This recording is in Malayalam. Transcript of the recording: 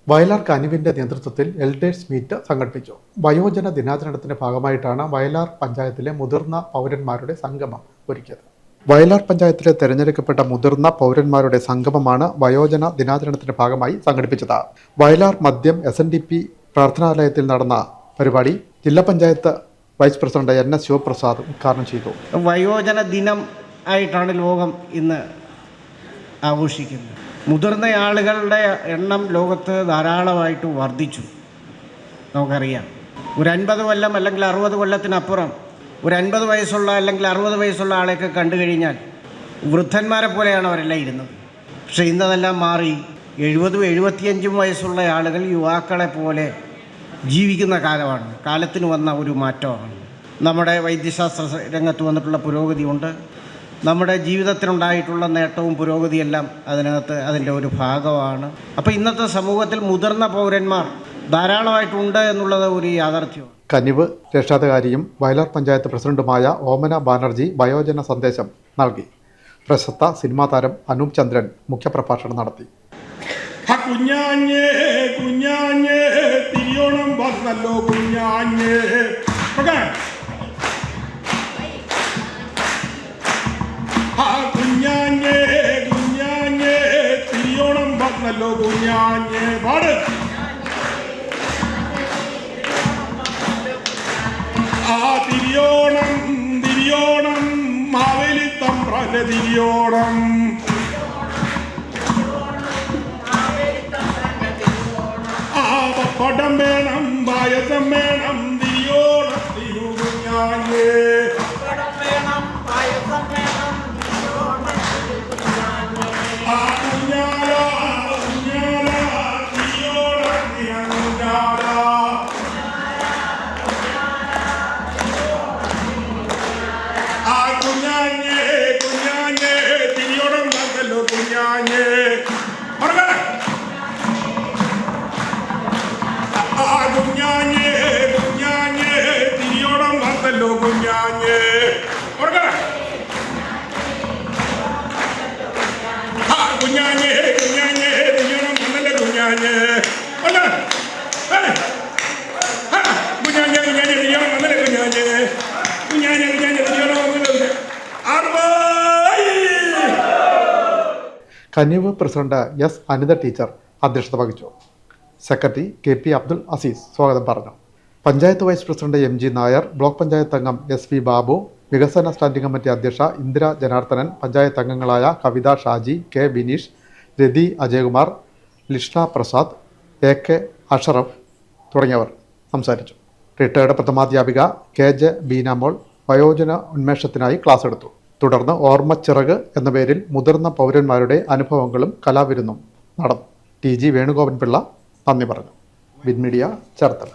വയലാർ കനിവിന്റെ നേതൃത്വത്തിൽ എൽഡേഴ്സ് മീറ്റ് സംഘടിപ്പിച്ചു. വയോജന ദിനാചരണത്തിന്റെ ഭാഗമായിട്ടാണ് വയലാർ പഞ്ചായത്തിലെ മുതിർന്ന പൗരന്മാരുടെ സംഗമം ഒരുക്കിയത്. വയലാർ പഞ്ചായത്തിലെ തെരഞ്ഞെടുക്കപ്പെട്ട മുതിർന്ന പൗരന്മാരുടെ സംഗമമാണ് വയോജന ദിനാചരണത്തിന്റെ ഭാഗമായി സംഘടിപ്പിച്ചത്. വയലാർ മദ്യം SNDP പ്രാർത്ഥനാലയത്തിൽ നടന്ന പരിപാടി ജില്ലാ panchayat vice president NS Sivaprasad ഉദ്ഘാടനം ചെയ്തു. വയോജന ദിനം ആയിട്ടാണ് ലോകം ഇന്ന് ആഘോഷിക്കുന്നത്. മുതിർന്ന ആളുകളുടെ എണ്ണം ലോകത്ത് ധാരാളമായിട്ട് വർദ്ധിച്ചു. നമുക്കറിയാം, ഒരു 50 കൊല്ലം അല്ലെങ്കിൽ 60 കൊല്ലത്തിനപ്പുറം ഒരു 50 വയസ്സുള്ള അല്ലെങ്കിൽ 60 വയസ്സുള്ള ആളെയൊക്കെ കണ്ടു കഴിഞ്ഞാൽ വൃദ്ധന്മാരെ പോലെയാണ് അവരെല്ലാം ഇരുന്നത്. പക്ഷേ ഇന്നതെല്ലാം മാറി 70-75 വയസ്സുള്ള ആളുകൾ യുവാക്കളെ പോലെ ജീവിക്കുന്ന കാലമാണ്. കാലത്തിന് വന്ന ഒരു മാറ്റമാണ്. നമ്മുടെ വൈദ്യശാസ്ത്ര രംഗത്ത് വന്നിട്ടുള്ള പുരോഗതിയുണ്ട്. നമ്മുടെ ജീവിതത്തിനുണ്ടായിട്ടുള്ള നേട്ടവും പുരോഗതിയെല്ലാം അതിൻ്റെ ഒരു ഭാഗമാണ്. അപ്പോൾ ഇന്നത്തെ സമൂഹത്തിൽ മുതിർന്ന പൗരന്മാർ ധാരാളമായിട്ടുണ്ട് എന്നുള്ളത് ഒരു യാഥാർത്ഥ്യമാണ്. കനിവ് രക്ഷാധികാരിയും വയലാർ പഞ്ചായത്ത് പ്രസിഡന്റുമായ ഓമന ബാനർജി വയോജന സന്ദേശം നൽകി. പ്രശസ്ത സിനിമാ താരം അനൂപ് ചന്ദ്രൻ മുഖ്യപ്രഭാഷണം നടത്തി. കുഞ്ഞാഞ്ഞേ കുഞ്ഞാഞ്ഞേ തിരിയോണം വന്നല്ലോ കുഞ്ഞാഞ്ഞേ. കുഞ്ഞാഞ്ഞേ കുഞ്ഞാഞ്ഞേ തിരിയോണം വന്നല്ലോ കുഞ്ഞാഞ്ഞേ. പാട്. തിരിയോണം തിരിയോണം മാവേലി തമ്പ്രാന തിരിയോണം. പടം വേണം പായസം വേണം തിരിയോണം തിരുകുഞ്ഞാഞ്ഞേ. കുഞ്ഞാഞ്ഞേ കുഞ്ഞാഞ്ഞേ തിരിയോണം വന്നല്ലോ കുഞ്ഞാഞ്ഞേ. കുഞ്ഞാഞ്ഞേ കുഞ്ഞാഞ്ഞേ തിരിയോണം വന്നല്ലോ കുഞ്ഞാഞ്ഞേ. കുഞ്ഞാഞ്ഞേ കുഞ്ഞാഞ്ഞേ തിരിയോണം വന്നല്ലോ കുഞ്ഞാഞ്ഞേ. കുഞ്ഞാഞ്ഞേ കുഞ്ഞാഞ്ഞേ തിരിയോണം വന്നല്ലോ. കനിവ് പ്രസിഡന്റ് S അനിത ടീച്ചർ അധ്യക്ഷത വഹിച്ചു. സെക്രട്ടറി KP അബ്ദുൽ അസീസ് സ്വാഗതം പറഞ്ഞു. Panchayat vice president MG Nair, block panchayat അംഗം SV ബാബു, വികസന സ്റ്റാൻഡിംഗ് കമ്മിറ്റി അധ്യക്ഷ ഇന്ദിര ജനാർദ്ദനൻ, പഞ്ചായത്ത് അംഗങ്ങളായ കവിത ഷാജി, K ബിനീഷ്, രതി അജയകുമാർ, ലിഷ്ണ പ്രസാദ്, AK അഷറഫ് തുടങ്ങിയവർ സംസാരിച്ചു. റിട്ടയർഡ് പ്രഥമാധ്യാപിക KJ ബീനാമോൾ വയോജന ഉന്മേഷത്തിനായി ക്ലാസ് എടുത്തു. തുടർന്ന് ഓർമ്മച്ചിറക് എന്ന പേരിൽ മുതിർന്ന പൗരന്മാരുടെ അനുഭവങ്ങളും കലാവിരുന്നും നടന്നു. TG വേണുഗോപൻ പിള്ള നന്ദി പറഞ്ഞു. വിൻമീഡിയ ചേർത്തല.